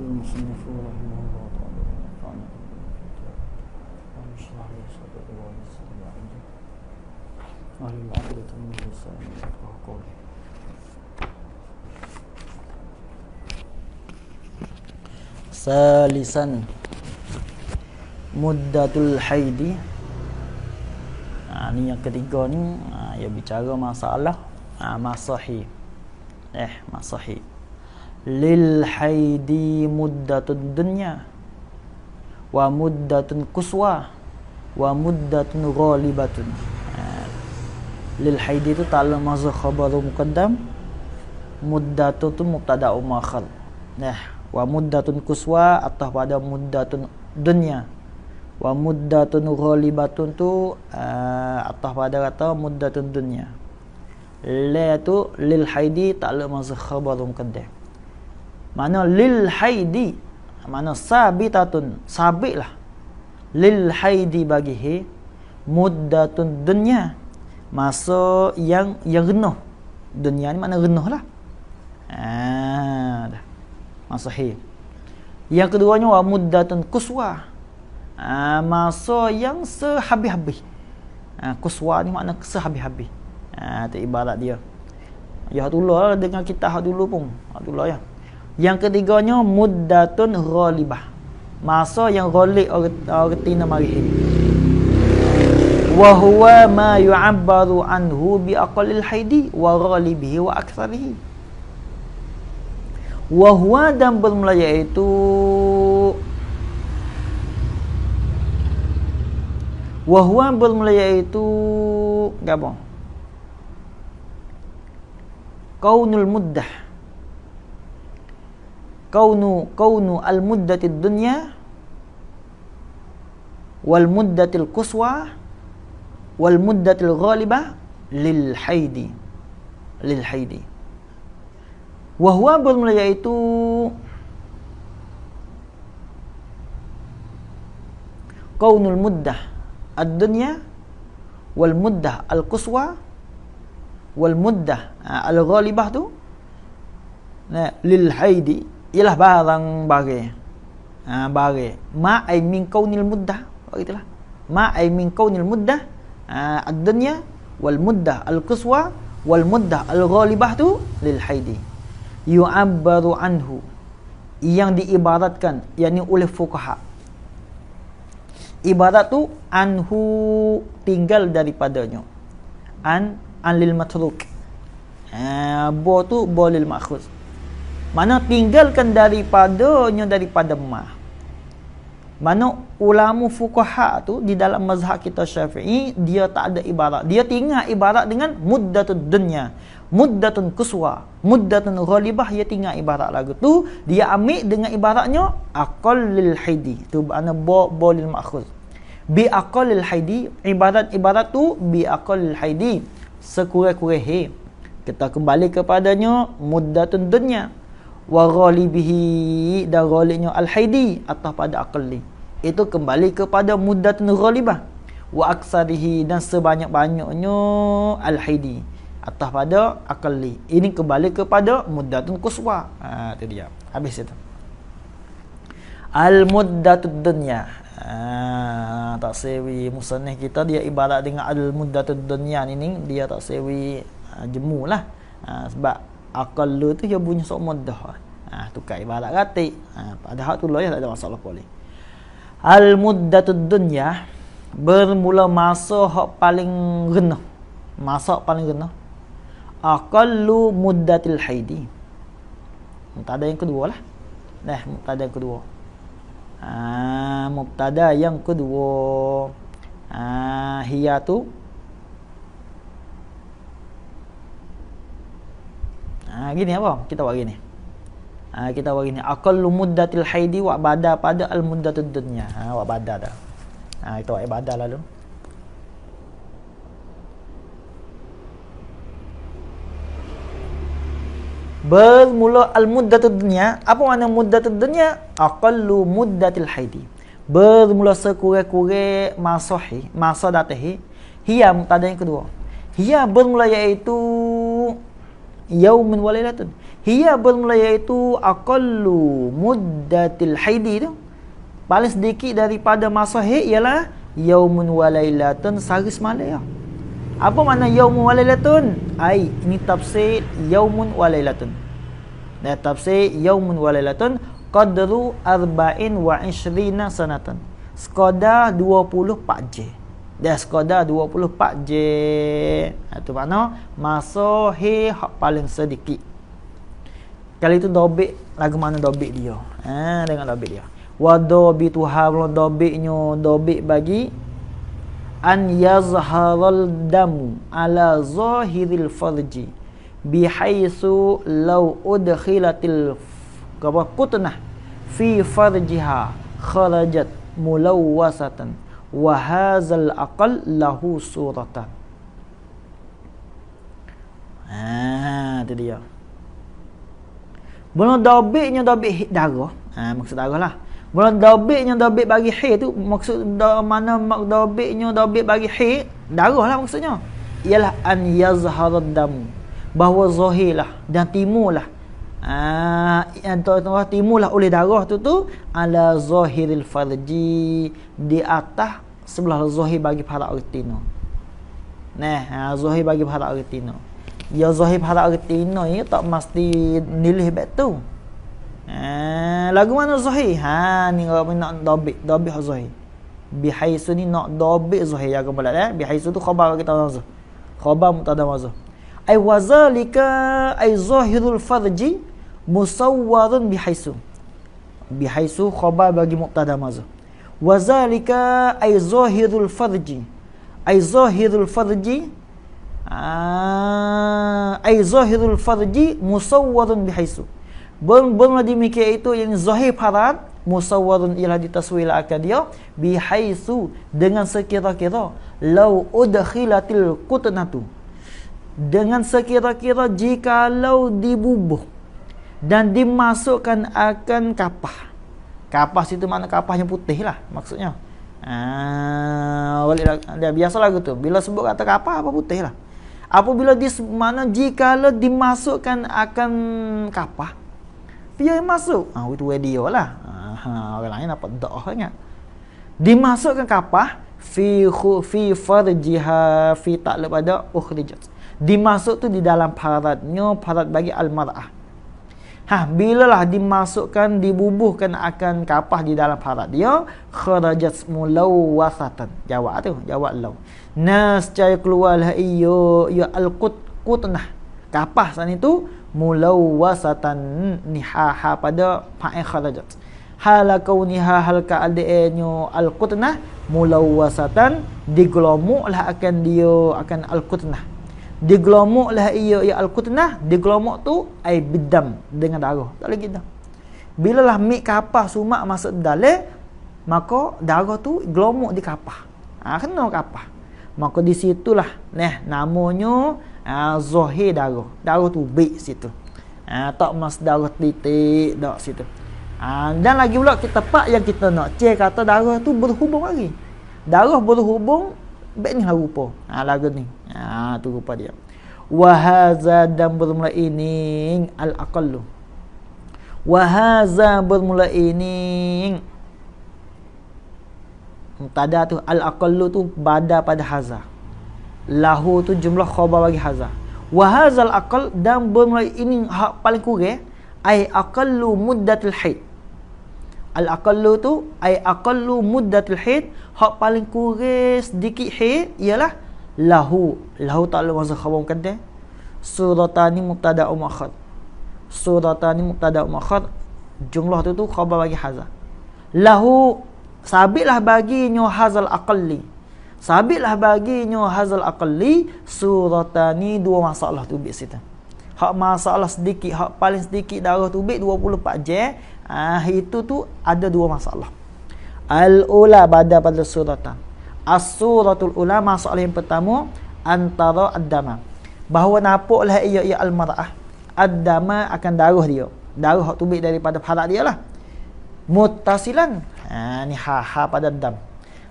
المصنف رحمه الله تعالى ونفعنا اللهم اشرح لي صدري ويسر لي امري واحلل عقدة من لساني يفقهوا قولي. Salisan muddatul haidi. Ni yang ketiga ni, ia bicara masalah masahi. Masahi. Lil haidi muddatun dunya wa muddatun kuswa wa muddatun ghalibatun. Lil haidi tu ta'ala mazhar khabaru muqaddam, muddatu tu mubtada muakhar. Wa muddatun kuswa atas pada muddatun dunya, wa muddatun ghalibatun tu atas pada kata muddatun dunya. La tu lil haidi ta'ala mazhar khabaru muqaddam. Mana lil haidi, mana sabitatun, sabitlah. Lil haidi bagi he muddatun dunya, masa yang renuh. Dunya ni makna renuh lah. Dah. Masa he. Yang keduanya wa muddatun kuswa, masa yang sehabis-habis. Kuswa ni makna sehabis-habis. Tu ibarat dia. Ya hatullah dengan kita hak dulu pun. Hatullah ya. Yang ketiganya muddatun ghalibah, masa yang ghalib orang tina mari ini. Wa huwa ma yu'abbaru anhu bi aqallil haidi wa ghalibihi wa aktsarihi. Wa huwa dan bermula iaitu wa huwa bermula iaitu apa? Kaunul muddah, kaunu al-muddatid dunya wal muddatil quswa wal muddatil ghalibah lil haidi. Wa huwa bermula iaitu kaunul muddah ad-dunya wal muddah al-quswa wal muddah al-ghalibah tu lil haidi ialah barang ma ay min kaunil muddah, begitulah. Ma ay min kaunil muddah ad-dunya wal muddah al-quswa wal muddah al-ghalibah tu lil haidi. Yu'abbaru anhu, yang diibaratkan, yakni oleh fuqaha. Ibarat tu anhu, tinggal daripadanya. An lil matruk. Bo tu bo lil ma'khuz. Mana tinggalkan daripadanya, daripada ma. Mana ulama fuqaha tu di dalam mazhab kita Syafi'i, dia tak ada ibarat. Dia tinggal ibarat dengan muddatud dunya, muddatun quswa, muddatun ghalibah. Dia tinggal ibarat lagu tu, dia ambil dengan ibaratnya aqallil haidi. Tu makna bo lil ma'khuz. Bi aqallil haidi, ibarat tu bi aqallil haidi, sekurang-kurang he. Kita kembali kepadanya muddatun dunya wa ghalibihi, dan ghalibnya al-haidi atas pada aqalli. Itu kembali kepada muddatun ghalibah wa aksarihi, dan sebanyak-banyaknya al-haidi atas pada aqalli. Ini kembali kepada muddatun quswa. Itu dia. Habis itu. Al-muddatud dunya. Tak sewi musannif kita, dia ibarat dengan al-muddatud dunya ni dia tak sewi jemulah. Sebab aqallu tu dia bunyi sok muddah. Tukar ibarat ratik. Padahal tu lah ya, tak ada masalah boleh. Al muddatud dunya, bermula masa hak paling rendah. Masa paling rendah. Aqallu muddatil haidi. Mubtada yang kedua lah. Mubtada yang kedua. Mubtada yang kedua. Hiya tu gini apa? Kita buat gini. Kita buat gini. Aqallu muddatil haidi wa bada pada al muddatud dunya. Wa bada dah. Kita buat ibadah lalu. Bermula al muddatud dunya. Apa makna muddatud dunya? Aqallu muddatil haidi. Bermula sekurang-kurang masa datahi. Hiya mubtada yang kedua. Hiya bermula iaitu yaumun wa lailatun. Hiya bermula iaitu aqallu muddatil haidi tu. Paling sedikit daripada masa haid ialah yaumun wa lailatun, sehari semalam. Apa makna yaumun wa lailatun? Ai, ini tafsir yaumun wa lailatun. Dan tafsir yaumun wa lailatun qadru 24 sanatan. Sekadar 24 jam. Dah sekadar 24 jam. Itu makna masa haid paling sedikit. Kali itu dobik, lagu mana dobik dia? Dengan dobik dia. Wa dobitu hablu dobiknya, dobik bagi an yazharal damu ala zahiril farji bihaisu law udkhilatil qutnah fi farjiha kharajat mulawwasatan wa hadzal aqal lahu suratan. Itu dia. Belum dobiknya dobik darah. Maksud darah lah. Belum dobiknya dobik bagi haid tu maksud mana dobiknya dobik bagi haid darah lah maksudnya. Ialah an yazharad dam, bahawa zahirlah dan timurlah. Timurlah oleh darah tu ala zahiril farji, di atas sebelah zahir bagi para retina. Zahir bagi para retina. Ya zahir para retina ni tak mesti nilih betul. Lagu mana zahir? Ni orang nak dobik zahir. Bihaisu ni nak dobik zahir jaga pula bihaisu tu khabar kita mazah. Khabar mubtada mazah. Ai wazalika ai zahirul farji musawwarun bihaisu. Bihaisu khabar bagi mubtada mazah. Wazalika ai zahirul farji. Ai zahirul farji ai zahirul farji musawwarun bihaisu. Bermula demikian itu yang zahir farad musawwarun ialah ditaswir akan dia bihaisu dengan sekira-kira lau udkhilatil qutnatu, dengan sekira-kira jikalau dibubuh dan dimasukkan akan kapah. Kapah situ makna kapah yang putih lah maksudnya. Dia biasa lagu tu bila sebut kata kapah apa putih lah. Apabila mana jikalau dimasukkan akan kapah, dia masuk. Itu dia lah. Orang lain dapat doa ingat. Dimasukkan kapah fi farjiha fi ta'lib ada ukhrijat. Dimasuk tu di dalam paratnya, parat bagi al-mar'ah. Bilalah dimasukkan, dibubuhkan akan kapah di dalam parat dia, kharajat mulawwasatan. Jawab tu, jawab law. Nascaya keluarlah ya al-qutnah. Kapah sana itu mulawwasatan nihaha pada fa'il kharajat. Hala kauniha hal keadaannya al-qutnah mulawwasatan, digelomoklah akan dia akan al-qutnah. Digelomoklah ia al-qutnah, digelomok tu ai bidam dengan darah. Tak lagi dah. Bila lah mik kapah sumak masuk dalam, maka darah tu gelomok di kapah. Kena kapah. Maka di situlah namanya zahir darah. Darah tu baik situ. Tak mas darah titik dak situ. Dan lagi pula kita tepat yang kita nak cek kata darah tu berhubung lagi. Darah berhubung baik ni lah rupa. Lagu ni. Tu rupa dia. Wa hadza dan bermula ini al-aqallu. Wa hadza bermula ini mubtada tu al-aqallu tu bada pada haza. Lahu tu jumlah khabar bagi haza. Wa hadzal aqal dan bermula ini hak paling kurang ai aqallu muddatil haid. Al-aqallu tu ai aqallu muddatil haid, hak paling kurang sedikit haid ialah lahu. Lahu tak ada masa khabar muqaddam. Suratani mubtada muakhar. Suratani mubtada muakhar, jumlah tu khabar bagi haza. Lahu sabitlah baginya hazal aqalli. Sabitlah baginya hazal aqalli suratani, dua masalah tu bit situ. Hak masalah sedikit, hak paling sedikit darah tu bit 24 jam. Itu tu ada dua masalah. Al-ula pada suratan. As-suratul ula, masalah yang pertama antara ad-dama, bahawa nampaklah ia al-mar'ah ad-dama akan darah dia. Darah hak tubik daripada parat dia lah. Muttasilan. Ni ha pada dam.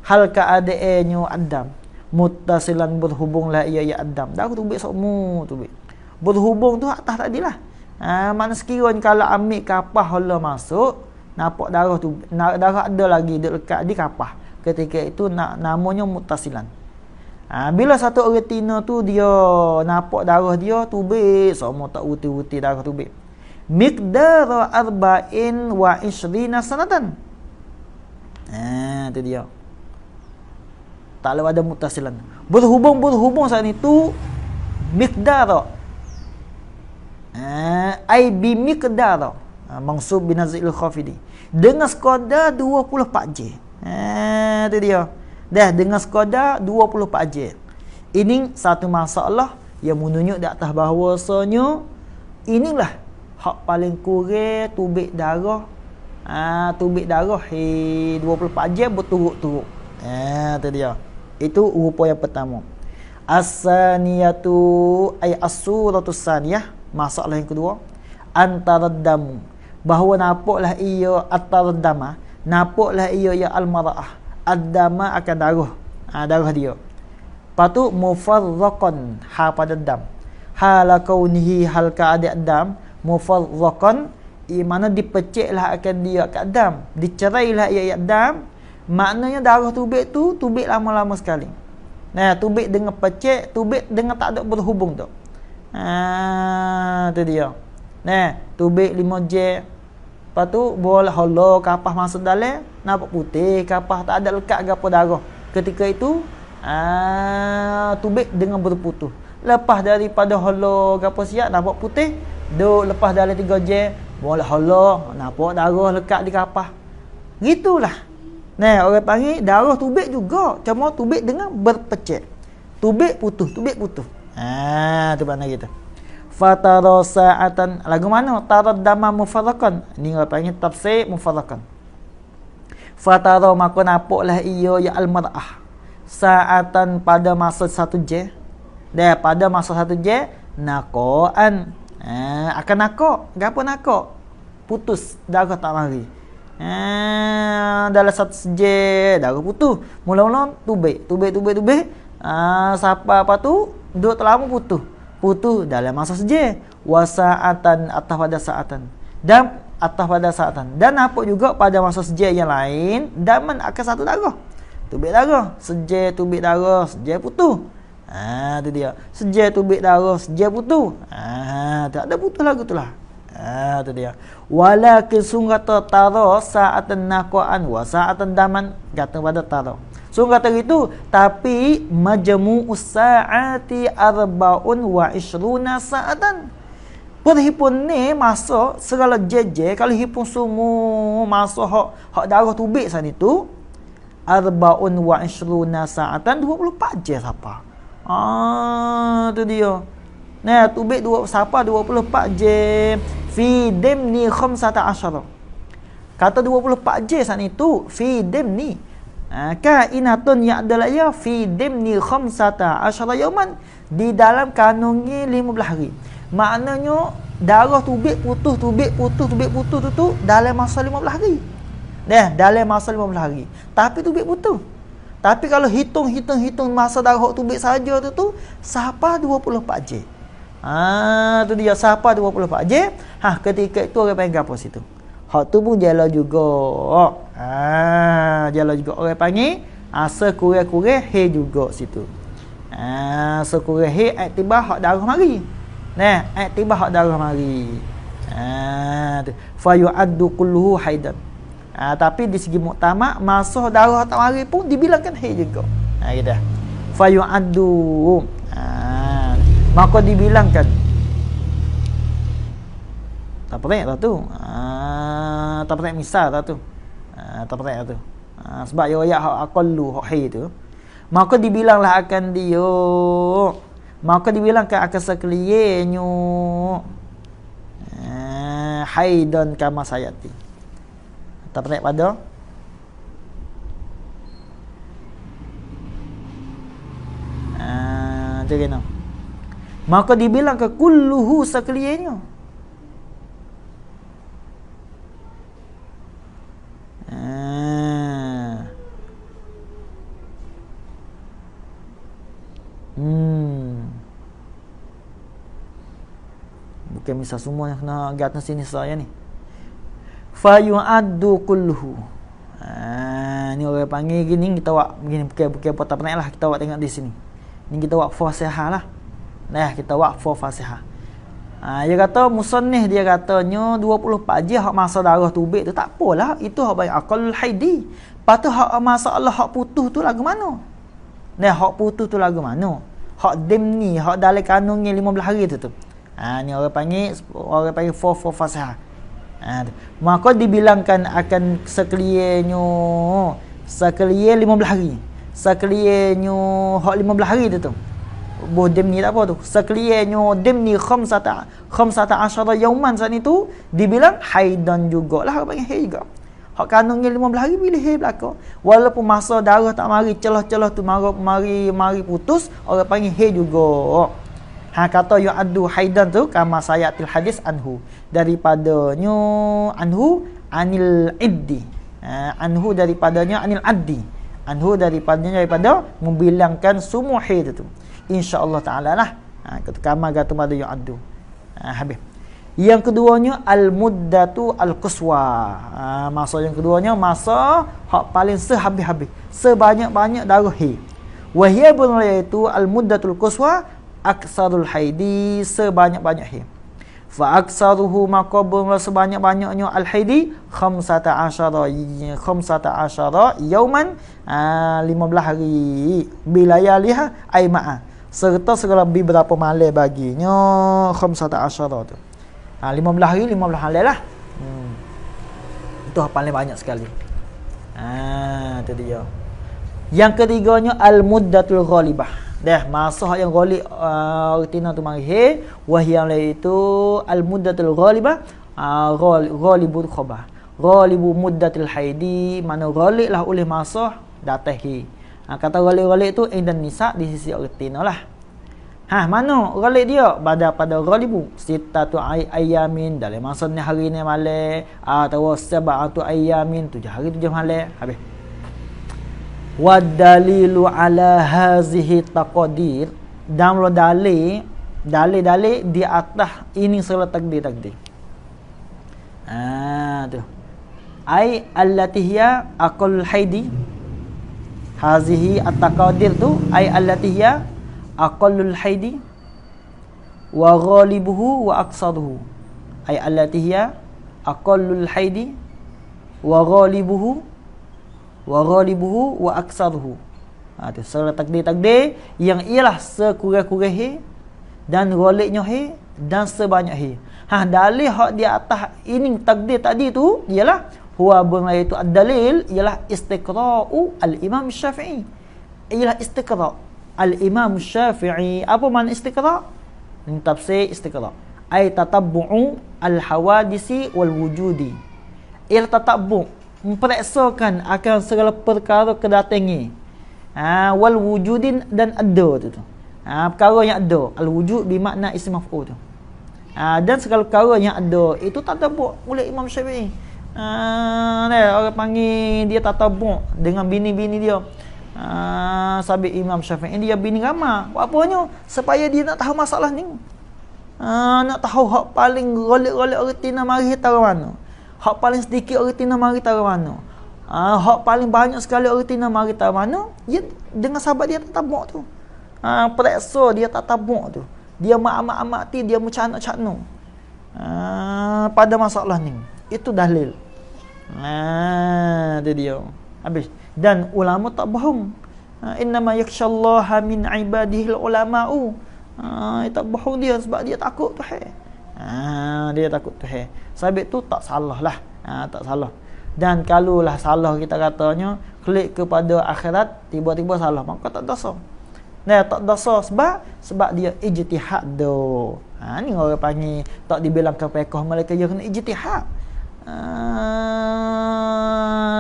Hal keadaannya ad-dam. Muttasilan berhubunglah ia ad-dam. Darah tubik semua tubik. Berhubung tu atas tadi lah. Mana sekiranya kalau ambil kapah Allah masuk, nampak darah tu, darah ada lagi dekat di kapah. Ketika itu namanya muttasilan. Bila satu retina tu dia nampak darah dia tubik, semua tak uti-uti darah tubik. Miqdar arba'in wa ishrina sanatan. Tu dia. Tak lalu ada muttasilan. Berhubung saat itu miqdar. Ai bi miqdar. Mansub binazil khafidi. Dengan sekadar 24 J. Tu dia. Dah dengan sekadar 24 J. Ini satu masalah yang menunjuk di atas bahawasanya inilah hak paling kurang tubik darah. Tubik darah 24 jam berturut-turut. Tu dia. Itu rupa yang pertama. As-saniyatu ay as-suratus saniyah, masalah yang kedua, antara damu, bahawa nampaklah ia antara dama, nampaklah ia ya al-mar'ah, ad-dama akan darah. Darah dia. Lepas tu mufarraqan ha pada dam. Hala kaunihi hal keadaan dam mufarraqan, mana dipeciklah akan dia kat dam, dicerailah ia dam, maknanya darah tubik tu tubik lama-lama sekali. Tubik dengan pecik, tubik dengan tak ada berhubung tu. Tu dia. Tubik 5 jam. Lepas tu bola holo kapah masuk dalam, nampak putih, kapah tak ada lekat gapo darah. Ketika itu tubik dengan berputus. Lepas daripada holo gapo siap nampak putih, duk lepas dalam 3 jam, bola holo nampak darah lekat di kapah. Gitulah. Orang panggil darah tubik juga, cuma tubik dengan berpecik. Tubik putus, tubik putus. Tu makna kita. Fatara sa'atan, lagu mana? Tarad dama mufarraqan. Ni orang panggil tafsir mufarraqan. Fatara maka nampaklah ia ya al-mar'ah. Sa'atan pada masa 1 jam. Dah pada masa 1 jam naqaan. Akan naqak. Gapo naqak? Putus, darah tak lari. Dalam 1 sejam darah putus. Mula-mula tubik. Siapa apa tu duduk terlama putus dalam masa sejam. Wasa'atan atas pada saatan. Dan atas pada saatan. Dan nampak juga pada masa sejam yang lain daman akan satu darah. Tubik darah, sejam tubik darah, sejam putus. Tu dia. Sejam tubik darah, sejam putus. Tak ada putus lagu tu lah. Tu dia. Walakin sunggata tara sa'atan naqaan wa sa'atan daman, kata pada tara. Sunggata itu, tapi majmu'us sa'ati arba'un wa ishruna sa'atan. Perhipun ni masa segala jeje, kalau hipun semua masa hak darah tubik sana itu arba'un wa ishruna sa'atan, 24 jam siapa. Tu dia. Tubik siapa 24 jam fi dimni 15. Kata 24 jam saat itu fi dimni kainatun ya'dala ya fi dimni 15 yauman, di dalam kanungi 15 hari. Maknanya darah tubik putus tu dalam masa 15 hari. Dalam masa 15 hari. Tapi tubik putus. Tapi kalau hitung masa darah tubik saja tu siapa 24 jam. Tu dia siapa 24 jam. Ketika itu orang panggil apa situ? Hak tu pun jala juga. Jala juga orang panggil sekurang-kurang he juga situ. Sekurang he iktibar hak darah mari. Iktibar hak darah mari. Fa yu'addu kulluhu haidan. Tapi di segi muktamad masa darah tak mari pun dibilangkan he juga. Gitu. Fa yu'addu. Maka dibilangkan. Tak pernah tak tu. Tak pernah misal tak tu. Tak pernah tu. Sebab ya ayat hak aqallu hak hai tu. Maka dibilanglah akan dia. Maka dibilangkan akan sekaliannya. Haidan kama sayati. Tak pernah pada. Macam mana? Maka dibilang ke kulluhu sekaliannya. bukan misal semua yang kena gata sini saya ni. Fa yu'addu kulluhu. Ni orang panggil gini, kita buat begini, bukan tak pernah lah, kita buat tengok di sini. Ni kita buat Fatihah lah. Nah, kita buat Fatihah. Dia kata musannif, dia katanya 24 je hak masa darah tubik tu tak apalah, itu hak baik aqallul haidi. Patu hak masalah hak putus tu lagu mana? Nah, hak putus tu lagu mana? Hak dimni, hak dalam kandungnya 15 hari tu. Ni orang panggil Fatihah. Maka dibilangkan akan sekaliannya 15 hari. Sekaliannya hak 15 hari tu. Boh dimni tak apa tu. Sekaliannya dimni khamsata asyara yauman saat itu dibilang haidan jugalah, orang panggil haid juga. Hak kandungnya 15 hari bila haid belaka. Walaupun masa darah tak mari celah-celah tu mari putus, orang panggil haid juga. Kata yu'addu haidan tu kama sayatil hadis anhu, daripadanya anhu anil iddi, anhu daripadanya anil addi, anhu daripada membilangkan semua haid itu, insyaallah taala lah. Kama kata pada yu'addu. Habis. Yang keduanya al muddatu al quswa. Masa yang keduanya masa hak paling sehabis-habis, sebanyak-banyak darah haid. Wa hiya iaitu al muddatul quswa aksarul haidi, sebanyak-banyak haid. Fa aksaruhu maka sebanyak-banyaknya al haidi 15 yauman, 15 hari bilayaliha ay ma'a, serta segala beberapa malam baginya 15 tu. 15 hari 15 malam lah. Itu paling banyak sekali. Itu dia. Yang ketiganya al muddatul ghalibah. Dah masa yang ghalib rutina tu mari he, wahiyam itu al muddatul ghalibah, ghalibul khabah, ghalibu muddatil haidi, mana ghalib lah oleh masa datang he. Kata ghalib tu indan nisa di sisi rutina lah. Mana ghalib dia pada ghalibu sitatu ayamin, dalam masa ni hari ni malam, atau sab'atu ayamin, 7 hari 7 malam. Habis. Wa dalilu ala hazihi taqdir, dan dalil di atas ini segala takdir. Tu ai allati hiya aqallul haidi, hazihi at-taqdir tu ai allati hiya aqallul haidi wa ghalibuhu wa aqsaduhu, ai allati hiya aqallul haidi wa ghalibuhu wa aksaruhu. Tu segala takdir yang ialah sekurang-kurang he dan ghalibnya he dan sebanyak he. Dalil hak di atas ini takdir tadi tu ialah huwa bernaitu ad-dalil ialah istiqra'u al-Imam Syafi'i. Ialah istiqra' al-Imam Syafi'i. Apa makna istiqra'? Ini tafsir istiqra'. Ai tatabbu'u al-hawadisi wal wujudi. Ialah tatabbu', memperiksakan akan segala perkara kedatangan, wal wujudin, dan ada tu. Perkara yang ada, al wujud bermakna isim maf'ul tu. Dan segala perkara yang ada itu tatabbu' oleh Imam Syafi'i. Orang panggil dia tatabbu' dengan bini-bini dia. Sabit Imam Syafi'i dia bini ramai. Apanya? Supaya dia nak tahu masalah ni. Nak tahu hak paling golek-golek retina mari tahu mana. Hak paling sedikit retina mari tahu mana. Hak paling banyak sekali retina mari tahu mana. Dia dengan sahabat dia tatabuk tu. Periksa dia tatabuk tu. Dia mak-mak-amati, dia mencana-cana. Pada masalah ni. Itu dalil. Itu dia. Habis. Dan ulama tak bohong. Innama yakhshallaha min ibadihil ulama'u. Tak bohong dia sebab dia takut tu. Dia takut tu. Sabit tu tak salah lah. Tak salah. Dan kalaulah salah kita katanya klik kepada akhirat tiba-tiba salah, maka tak dosa. Tak dosa sebab dia ijtihad do. Ni orang panggil tak dibilangkan fiqh mereka dia kena ijtihad.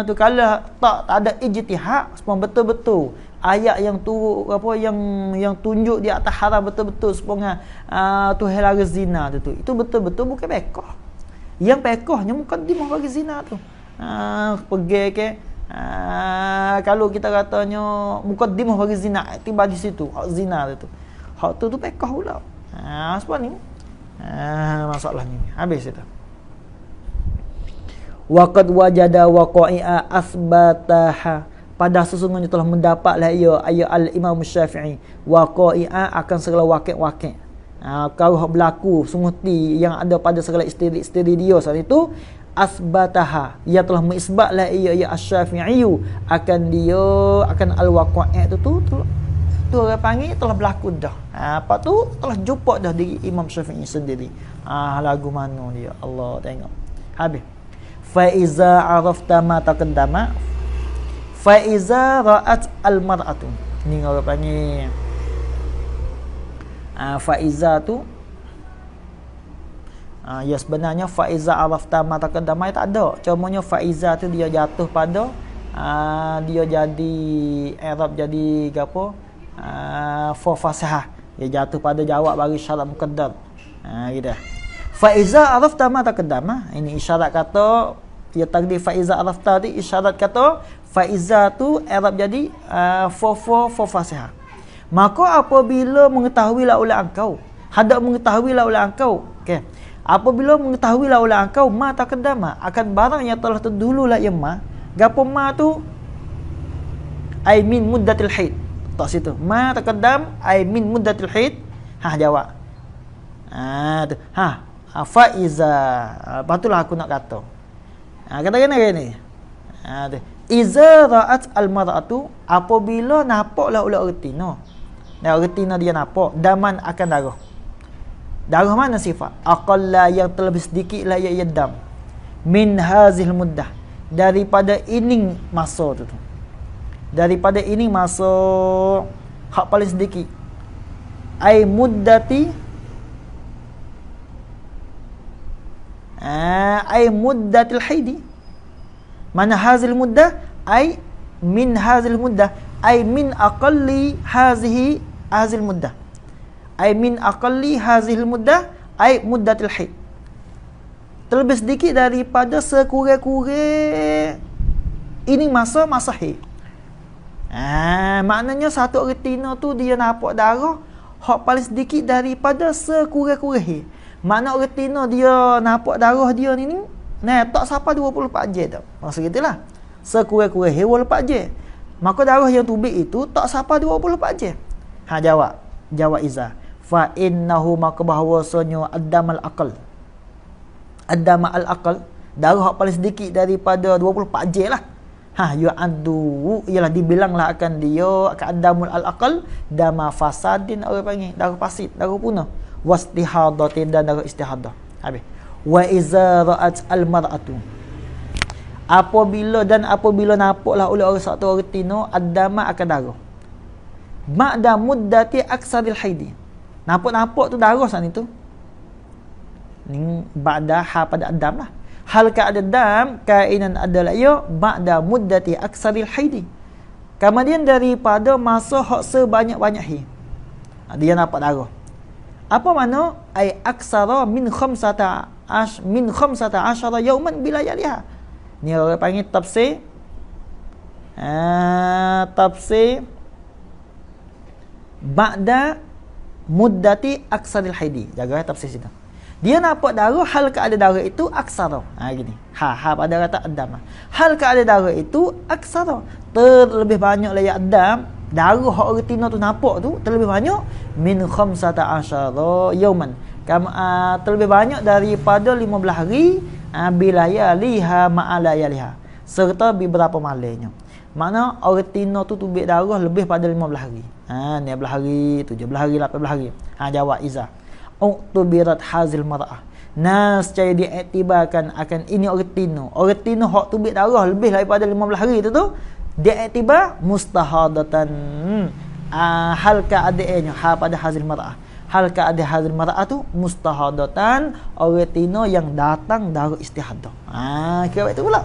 Tu kalau tak ada ijtihad semua betul-betul ayat yang tu apa yang tunjuk di atas haram betul-betul seponga tu halal zina tu itu betul-betul bukan fiqh. Yang fiqhnya mukaddimah bagi zina tu. Pergi ke kalau kita katanya mukaddimah bagi zina tiba di situ hak zina tu. Hak tu fiqh pula. Sebab ni Masalah ni. Habis itu. Waqad wajada waqa'i'a asbataha. Pada sesungguhnya telah mendapatlah ia al-Imam Syafi'i waqa'i'a akan segala wakil-wakil. Kalau berlaku sungguh yang ada pada segala isteri dia saat itu, asbataha, ia telah mengisbatlah ia Asy-Syafi'i akan al-waqa'i' tu orang panggil telah berlaku dah. Apa tu telah jumpa dah diri Imam Syafi'i sendiri. Lagu mana dia? Allah tengok. Habis. Fa iza arafta ma taqaddama fa iza ra'at al-mar'atu. Ni orang panggil faiza tu ya sebenarnya faiza arafta ma taqaddama tak ada. Cumanya faiza tu dia jatuh pada dia jadi i'rab jadi gapo fa fasihah. Dia jatuh pada jawab bagi syarat muqaddam. Gitu. Faiza arafta ma taqaddama, ini isyarat kata dia takdir faiza arafta ni isyarat kata faiza tu i'rab jadi fa fasihah. Maka apabila mengetahuilah oleh engkau, hendak mengetahuilah oleh engkau, okey. Apabila mengetahuilah oleh engkau ma taqaddama akan barang yang telah terdahululah ia ma, gapo ma tu ai min muddatil haid. Tak situ. Ma taqaddam ai min muddatil haid. Jawab. Tu. Faiza. Patutlah aku nak kata. Kata-kata ni. Tu. Iza ra'at al-mar'atu, apabila nampaklah oleh retina. Retina dia nampak daman akan darah. Darah mana sifat? Aqalla yang terlebih sedikitlah ia dam. Min hazil muddah, daripada ining masa tu. Daripada ining masa hak paling sedikit. Ai muddati ai muddatil haidi. Mana hazil muddah? Ai min hazil muddah, ai min aqalli hazihi hazil muddah. Ai min aqalli hazil muddah, ai muddatil haid. Terlebih sedikit daripada sekurang-kurang ini masa haid. Maknanya satu retina tu dia nampak darah hak paling sedikit daripada sekurang-kurang haid. Makna retina dia nampak darah dia ni tak sampai 24 jam dah. Maksud gitulah. Sekurang-kurang haid 24 jam. Maka darah yang tubik itu tak sampai 24 jam. Jawab Iza. Fa innahu maka bahawasanya addamal aqal. Addama al-aqal, darah paling sedikit daripada 24 jam lah. Yu'addu, ialah dibilanglah akan dia akan addamul al-aqal dama fasadin, orang panggil darah fasid, darah punah, wastihadatin dan darah istihadah. Habis. Wa iza ra'at al-mar'atu, apabila nampaklah oleh orang satu retina addama akan darah ma'da muddati aksaril haidi. Nampak tu darah sana tu ni ba'da pada adam lah. Hal keadaan dam kainan adalah ia ba'da muddati aksaril haidi, kemudian daripada masa hak sebanyak-banyak haid dia nampak darah. Apa makna? Ai aksara min khamsata asyara yauman bila yaliha. Ni orang panggil tafsir ba'da muddati aksaril haidi. Jaga tafsir situ. Dia nampak darah, hal keadaan darah itu aksara. Gini. Pada kata adam. Hal keadaan darah itu aksara. Terlebih banyak layak adam, darah hak retina tu nampak tu terlebih banyak min khamsata asyara yauman. Terlebih banyak daripada 15 hari bilayaliha ma'alayaliha, serta beberapa malamnya. Makna retina tu tubik darah lebih pada 15 hari. 16 hari, 17 hari, 18 hari. Jawab Iza. Uqtubirat hazil mar'ah. Nescaya diiktibarkan akan ini retina. Retina hak tubik darah lebih daripada 15 hari tu diiktibar mustahadatan. Hal keadaannya pada hazil mar'ah. Hal keadaan hazil mar'ah tu mustahadatan, retina yang datang darah istihadah. Kira itu pula.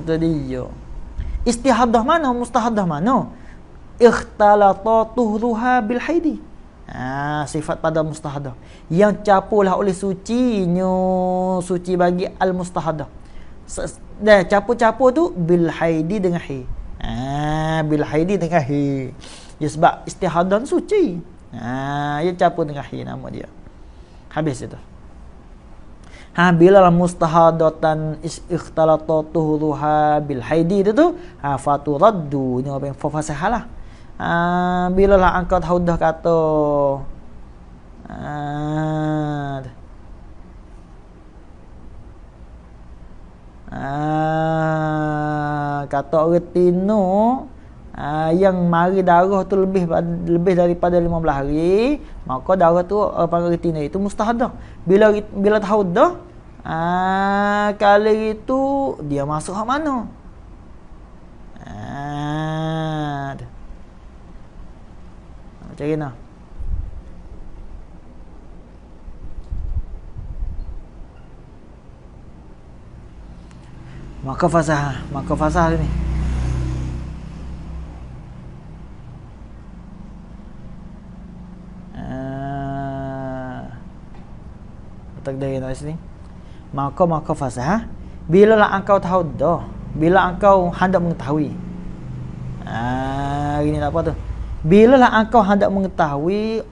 Tu dia. Istihadah mana? Mustahadah mana? Ikhtalata tuhruha bil haidi. Sifat pada mustahadah yang campurlah oleh sucinya, suci bagi al mustahadah. Dan campur-campur tu bil haidi dengan haid. Bil haidi dengan haid. Ya sebab istihadah suci. Dia campur dengan haid nama dia. Habis itu. Bila la mustahadatan ikhtalatatuhuha bil haidi itu tu, faturaddu. Ini apa yang fasahalah. Bila lah engkau tahu dah kata kata orang tino yang mari darah tu lebih daripada 15 hari, maka darah tu panggil retina itu mustahadah. Bila tahu dah kali itu dia masuk hak mana? Macam mana? Maka fasah ni. Takdir nak sini. Maka fasah. Bila lah engkau tahu dah, bila engkau hendak mengetahui. Ini apa tu? Bila lah engkau hendak mengetahui,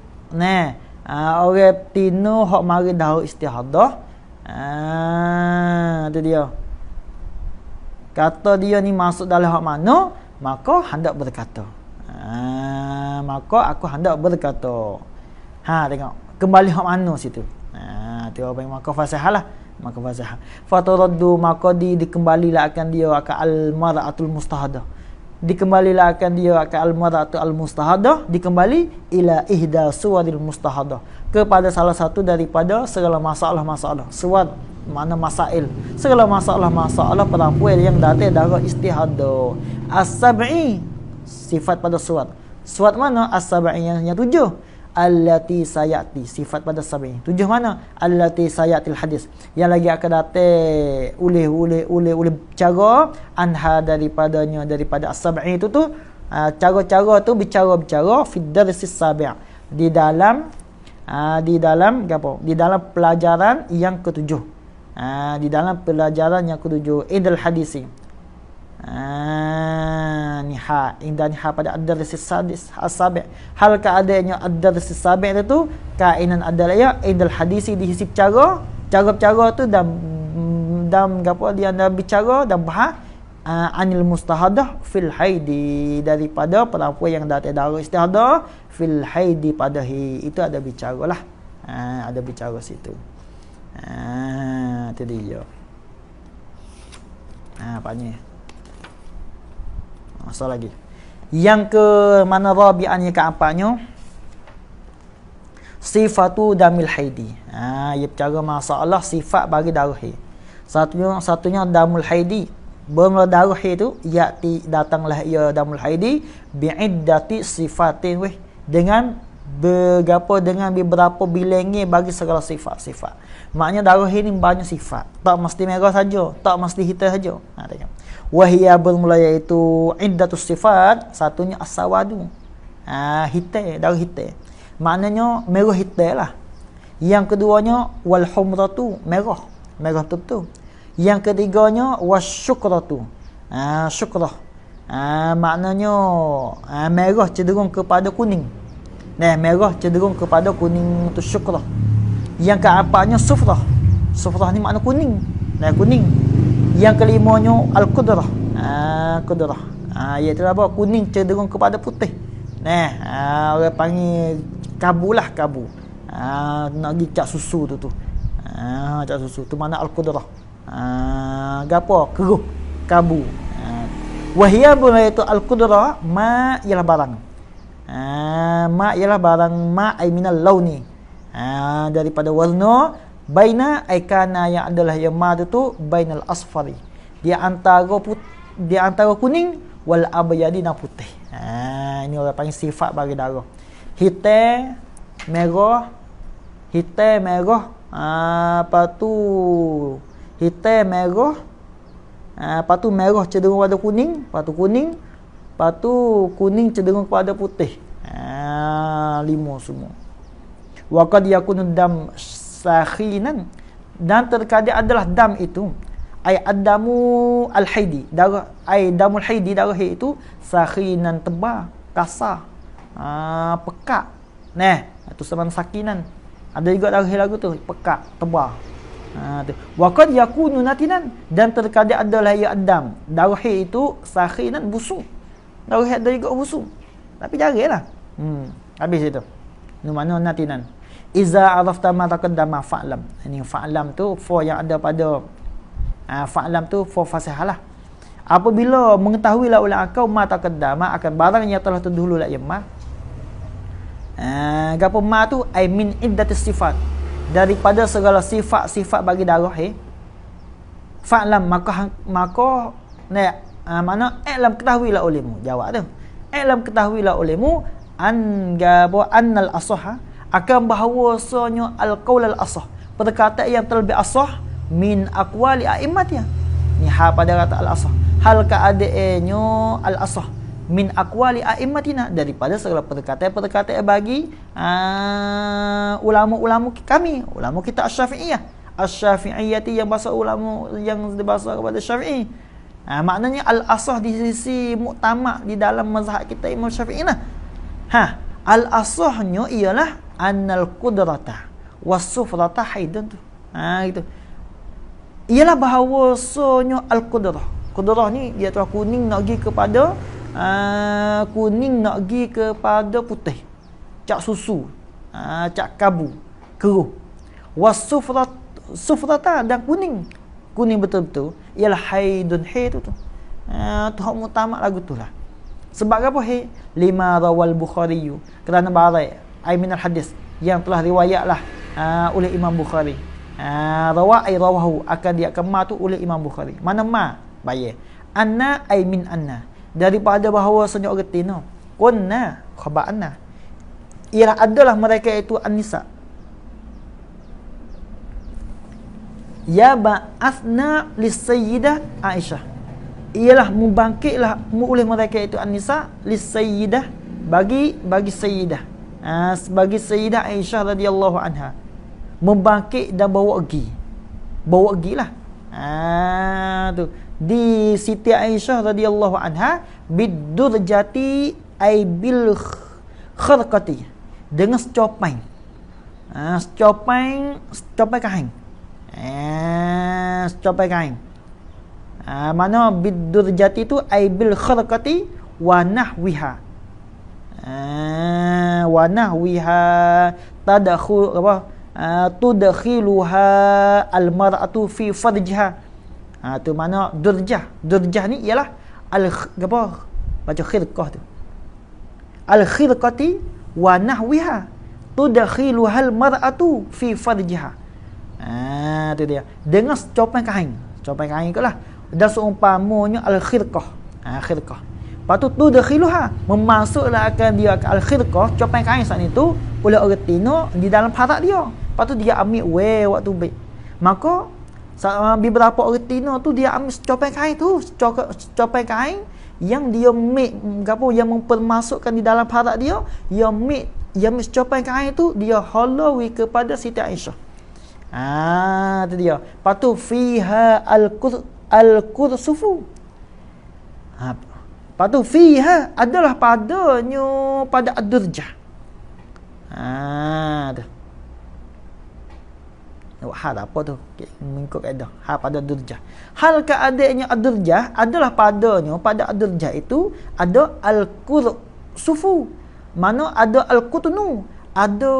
orang tino hak mari dah istihadah. Itu dia. Kata dia ni masuk dalam hak mana, maka hendak berkata. Maka aku hendak berkata. Tengok. Kembali hak mana situ. Itu apa yang maka fasah lah. Maka fasah. Faturaddu, maka dikembalilah akan dia akan al-mar'atul mustahadah. Dikembalilah akan dia akan al-mar'atul al-mustahadah. Dikembali ila ihda suwaril mustahadah. Kepada salah satu daripada segala masalah-masalah. Suwar mana masail. Segala masalah-masalah perempuan yang datang darah istihadah. As-sab'i, sifat pada suwar. Suwar mana? As-sab'i yang 7. Allati sayati, sifat pada sab'i. 7 mana? Allati sayatil hadis, yang lagi akan datang oleh cara anha daripada as-sab'i itu tu. Cara-cara tu bicara fi darsis sabi', di dalam apa? Di dalam pelajaran yang ketujuh. Di dalam pelajaran yang ketujuh idal hadisi. Indah niha pada ad-darsis sadis as-sabi'. Hal keadaannya ad-darsis sabi' itu kainan adalah idal hadisi dihisib cara tu dan gapo dia anda bicara dan bahas anil mustahadah fil haidi, daripada perempuan yang datang darah istihadah fil haidi pada itu ada bicaralah. Ada bicara situ. Itu dia. Apanya? Masa lagi. Yang ke mana rabi'annya keempatnya? Sifatu damil haidi. Ia bercara masalah sifat bagi darah haid. Satunya damul haidi. Bermula darah haid itu datanglah ia damul haidi bi'iddati sifatin dengan beberapa bilangnya bagi segala sifat-sifat. Maknanya darah haid ni banyak sifat. Tak mesti merah saja, tak mesti hitam saja. Tengok. Wahia bermula iaitu iddatus sifat, satunya as-sawadu. Hitam, darah hitam. Maknanya merah hitam lah. Yang keduanya wal humratu, merah betul. Yang ketiganya wasyukratu. Syukrah. Maknanya merah cenderung kepada kuning. Merah cenderung kepada kuning tu syukrah. Yang keempatnya sufrah. Sufrah ni makna kuning. Kuning. Yang kelimanya al-qudrah. Qudrah. Iaitu apa? Kuning cenderung kepada putih. Orang panggil kabu lah, kabu. Nak pergi cak susu tu. Cak susu tu mana al-qudrah. Gapo? Keruh, kabu. Wahia itu al-qudrah ma ialah barang. Ma ialah barang ma ay minal launi. Daripada warna. Baina aikana yang adalah yang ma tu bainal asfari, dia antara kuning wal abyadi dan putih. Ini orang panggil sifat bagi darah. Hitam, merah. Patu hitam, merah. Patu merah cenderung pada kuning, patu kuning cenderung kepada putih. 5 semua. Wa qad yakunu dam sakhinan, dan terkadang adalah dam itu ad-damu al-haidi, darah damul haidi, darah haid itu sakhinan, tebal, kasar, pekat. Itu sama sakinan. Ada juga darah lagu tu pekat, tebal. Tu. Wa qad yakunu natinan, dan terkadang adalah ia adam. Darah itu sakhinan busuk. Darah ada juga busuk. Tapi jaranglah. Habis itu. Ni mana natinan. Iza arafta ma taqaddama fa'lam. Ini fa'lam tu fa yang ada pada fa'lam tu fa fasahalah. Apabila mengetahuilah oleh engkau ma taqaddama akan barang yang telah terdahulu la yamma. Gapo ma tu ai min iddatis sifat, daripada segala sifat-sifat bagi darah fa'lam maka mana alam ketahuilah olehmu. Jawab tu. Alam ketahuilah olehmu annal asah akan bahawasanya al-qaul al-asah, perkataan yang terlebih asah min aqwali a'immatnya. Ni pada kata al-asah. Hal keadaannya al-asah min aqwali a'immatina, daripada segala perkataan bagi ulama-ulama kami, ulama kita Asy-Syafi'iyah. Asy-Syafi'iyyati yang bahasa ulama yang berbahasa kepada Syafi'i. Maknanya al-asah di sisi muktamad di dalam mazhab kita Imam Syafi'i lah. Al-asahnya ialah annal qudrata was-sufrata haidun tu. Gitu. Ialah bahawasanya al-qudrah. Qudrah ni dia tu kuning nak pergi kepada putih. Cak susu. Cak kabu, keruh. Was-sufrata dan kuning. Kuning betul-betul ialah haidun haid tu. Tu hak mutamak lagu tu lah. Sebab apa lima rawal Bukhari, kerana barai ai min al-hadis yang telah riwayatlah oleh Imam Bukhari. Rawahu akan dia kema tu oleh Imam Bukhari. Mana ma bayar anna ai min anna, daripada bahawasanya erti no kunna khabar anna ialah adalah mereka itu an-nisa ya ba'athna lis-sayyidah Aisyah, ialah membangkitlah oleh mereka itu an-nisa lis-sayyidah bagi sayyidah bagi sayyidah Aisyah radhiyallahu anha, membangkit dan bawa pergi lah. Tu di Siti Aisyah radhiyallahu anha bidurjati ay bil kharqati, dengan secopai kain. Secopai kain. Mana bidurjati tu ay bil kharqati wa nahwiha. Wa nahwiha tadakhul apa tudkhiluha al-mar'atu fi farjiha. Tu mana durjah. Durjah ni ialah apa? Baca khirqah tu. Al-khirqati wa nahwiha tudkhiluha al-mar'atu fi farjiha. Tu dia. Dengan copan kain. Copan kain ke lah. Dan seumpamanya al-khirqah. Khirqah. Lepas tu tudkhiluha, memasuklah akan dia ke al-khirqah, copan kain saat itu oleh orang Tino di dalam parak dia. Lepas tu dia ambil waktu baik. Maka beberapa orang Tino tu dia ambil copan kain tu, copan kain yang dia yang mempermasukkan di dalam parak dia, yang copan kain tu dia halawi kepada Siti Aisyah. Tu dia. Lepas tu fiha al-kursufu. Lepas tu fiha adalah padanya pada ad-durjah. Tu. Hal apa tu? Mengikut kaedah. Hal pada durjah. Hal keadaannya ad-durjah adalah padanya pada ad-durjah itu ada al-kursufu. Mana ada al-qutnu. Ada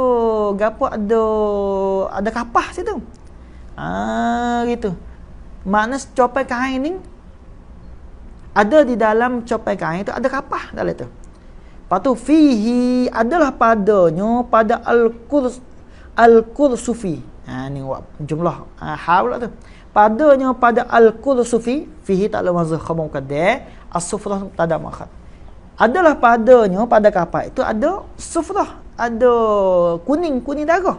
gapo, ada kapah situ. Gitu. Makna copai kain ni ada di dalam copai kain itu ada kapah dalam itu. Lepas tu fihi adalah padanya pada al-kursufi. Ni jumlah hal pula tu. Padanya pada al-kursufi, fihi tak ada mazhar khabar muqaddar, as-sufrah tak ada makhad. Adalah padanya pada kapah itu ada sufrah, ada kuning darah.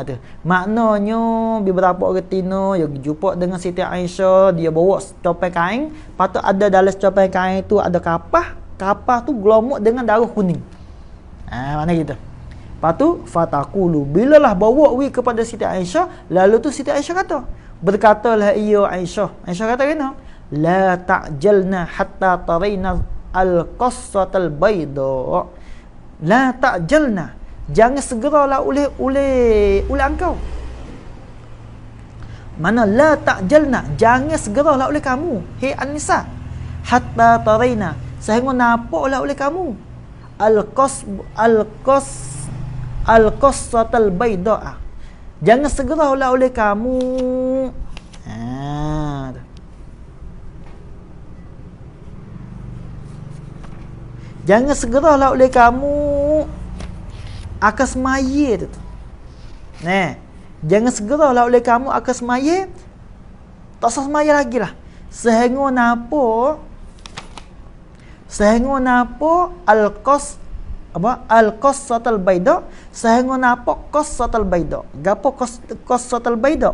Tu. Maknanya beberapa orang Tino yang jumpa dengan Siti Aisyah, dia bawa copai kain, patut ada dalam copai kain tu ada kapah tu gelomok dengan darah kuning. Mana gitu. Lepas tu fataqulu, bilalah bawa kepada Siti Aisyah, lalu tu Siti Aisyah kata, berkatalah ia Aisyah kata kena, la ta'jalna hatta tarayna al-qassatal bayda. La ta'jalna, Jangan segeralah oleh engkau. Mana la ta'jalna, jangan segeralah oleh kamu, hei an-nisa, hatta taraina, sehingga nampaklah oleh kamu al-qassatal bayda. Jangan segeralah oleh kamu. Jangan segeralah oleh kamu akan semaya tu. Jangan segeralah oleh kamu akan semaya. Tak usah semaya lagi lah. Sehingga nampak al-qassatal bayda, sehingga nampak qassatal bayda. Gapo qassatal bayda?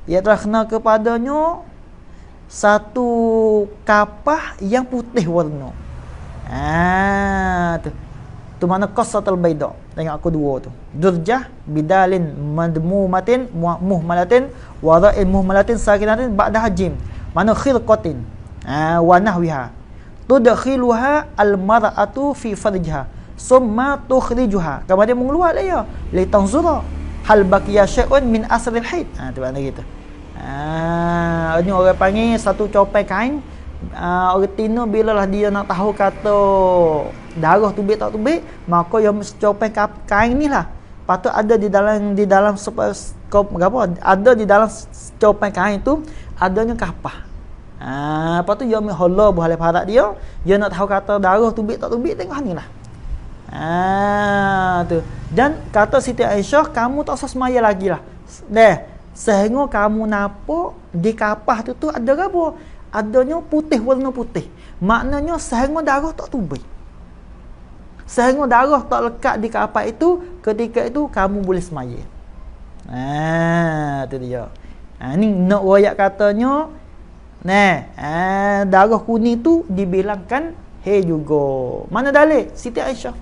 Ia telah kena kepadanya satu kapah yang putih warna. Tu mana qassatal bayda. Tengok aku dua tu. Durjah bidalin madmumatin muhmalatin wa ra'in muhmalatin sakinatin ba'daha jim. Mana khirqatin wa nahwiha. Tudkhiluha al-mar'atu fi farjiha summa tukhrijuha. Kemudian mengeluar dia li tanzura hal baqiya syai'un min asril haid. Tu makna gitu. Ini orang panggil satu copai kain. Orang Tino bila lah dia nak tahu kata darah tubik tak tubik, maka yang copai kain ni lah patut ada di dalam skop apa, ada di dalam copai kain tu adanya kapah. Lepas tu dia ambil hola buhalai parat dia nak tahu kata darah tubik tak tubik, tengok ni lah. Tu. Dan kata Siti Aisyah, kamu tak usah semaya lagi lah. Sehingga kamu nampak di kapah tu ada apa? Adanya putih, warna putih. Maknanya sehingga darah tak tubik. Sehingga darah tak lekat di kapal itu, ketika itu kamu boleh semaya. Tu dia. Ni nak royak katanya, darah kuning tu dibilangkan haid juga. Mana dalil? Siti Aisyah.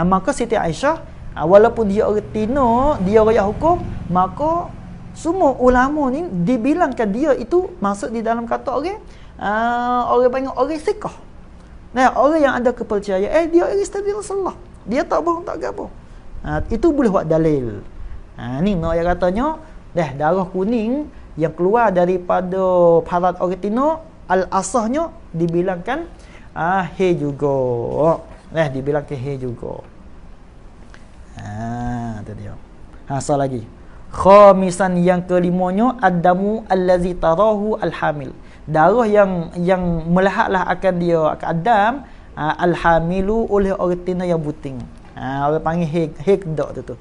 Maka Siti Aisyah, walaupun dia orang Tino, dia royak hukum, maka semua ulama ni dibilangkan dia itu masuk di dalam kata orang panggil orang sikah. Orang yang ada kepercayaan dia isteri Rasulullah. Dia tak bohong tak gapo. Itu boleh buat dalil. Ni nak yang katanya darah kuning yang keluar daripada parat orang Tino al-asahnya dibilangkan haid juga. Dibilangkan haid juga. Tu dia. Asal lagi. Khamisan yang kelimanya ad-damu allazi tarahu al-hamil. Darah yang melihatlah akan dia akan adam al-hamilu oleh orang tina yang buting. Orang panggil hekdak tu.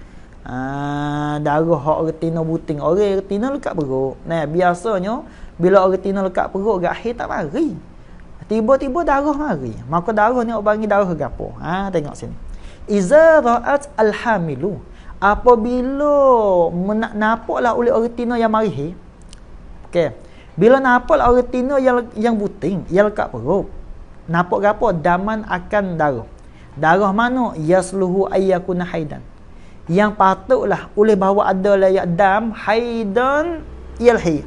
Darah orang tina buting. Orang tina lekat perut. Biasanya bila orang tina lekat perut agak haid tak mari. Tiba-tiba darah mari. Maka darah ni orang panggil darah gapo? Tengok sini. Iza ra'at al-hamilu, apabila nampaklah oleh orang tina yang mari. Okey. Bila nampaklah orang tina yang buting, yang lekat perut. Nampak gapo? Daman akan darah. Darah mana? Yasluhu ayyakuna haidan. Yang patutlah oleh bahawa ada layak dam haidan yalhi.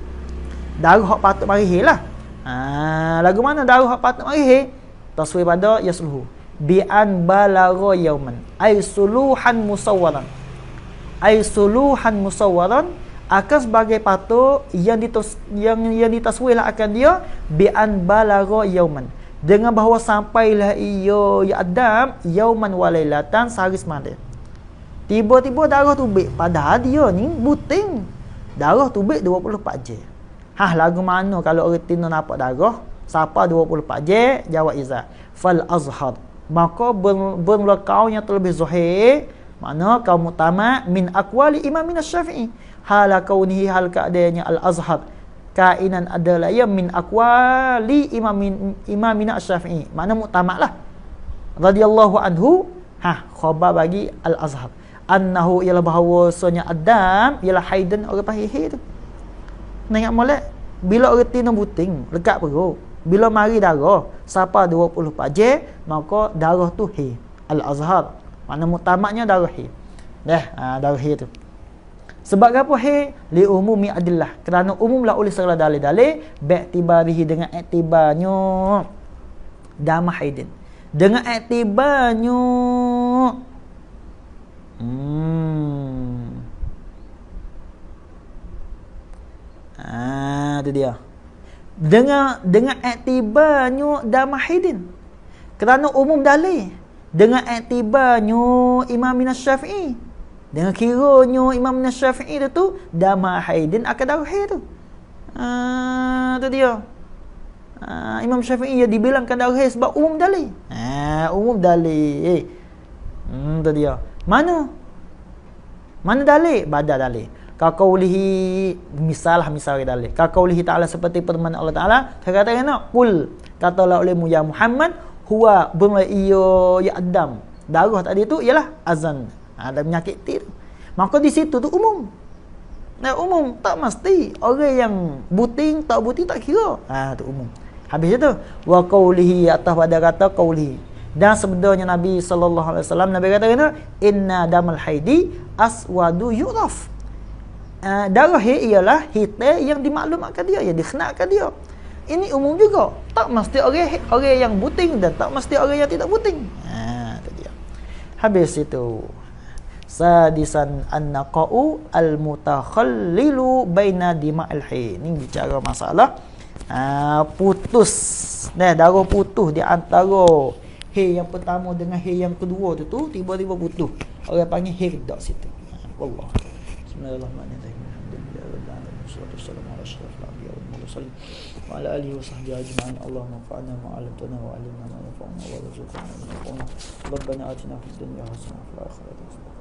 Darah hak patut mari lah. Lagu mana darah hak patut mari? Taswir pada yasluhu. Bi'an balagha yauman. Ay suluhan musawwaran. Akan sebagai patut yang ditaswirlah akan dia bi'an balagha yauman, dengan bahawa sampailah ia ya Adam yauman walailatan sehari semalam. Tiba-tiba darah tubik, padahal dia ni buting. Darah tubik 24 jam. Lagu mana kalau orang tina nampak darah siapa 24 jam? Jawab Iza. Fal azhar. Maka berlekau yang terlebih zahir, mana kaum utama min aqwali Imam Syafi'i. Hala kaunihi hal keadaannya al-azhar. Kainan adalah ya min aqwali Imam Syafi'i. Mana muktamadlah. Radhiyallahu anhu, khabar bagi al-azhar. Annahu ialah bahawasanya Adam ialah haidan orang pahih tu. Nak molek bila orang tina buting lekat perut. Bila mari darah siapa 24 jam, maka darah tu haid al-azhar. Mana muktamadnya darah haid. Darah haid tu. Sebab apa haid? Li umumi adillah. Kerana umumlah oleh segala dalil-dalil bi'tibarihi dengan iktibarnya dam haidin. Dengan iktibarnya Itu dia. Dengan iktibarnya damah haidin. Kerana umum dalil. Dengan iktibarnya Imam Syafi'i. Dengan kiranya Imam Syafi'i tu damah haidin akan darah haid tu. Tu dia. Imam Syafi'i dia dibilangkan darah haid sebab umum dalil. Umum dalil. Tu dia. Mana dalil? Badal dalil. Kaqaulihi misal dalil. Kaqaulihi ta'ala seperti firman Allah Taala, dia kata kena qul katalah olehmu ya Muhammad huwa ya Adam. Darah tadi tu ialah azan. Ada penyakit tu. Maka di situ tu umum. Umum tak mesti orang yang buting tak buting tak kira. Tu umum. Habis itu wa qaulihi atas pada kata qaulihi. Dan sebenarnya Nabi sallallahu alaihi wasallam Nabi kata kena inna damal haidi aswadu yuraf. Darah haid ialah hitam yang dimaklumkan dia, yang dikenakan dia. Ini umum juga. Tak mesti orang yang buting dan tak mesti orang yang tidak buting. Itu dia. Habis itu. Sadisan an-naqa'u al-mutakhallilu baina dima'il haid. Ini bicara masalah putus. Darah putus di antara haid yang pertama dengan haid yang kedua tu tiba-tiba putus. Orang panggil haid dak situ. Wallah. Bismillahirrahmanirrahim. Wassalamu ala asyrafil anbiya wal mursalin wa ala alihi wa sahbihi ajma'in. Allahumma anfa'na ma 'allamtana wa 'allimna ma yanfa'una wa warzuqna ma yanfa'una. Rabbana atina fid dunya hasanah wa fil akhirati hasanah.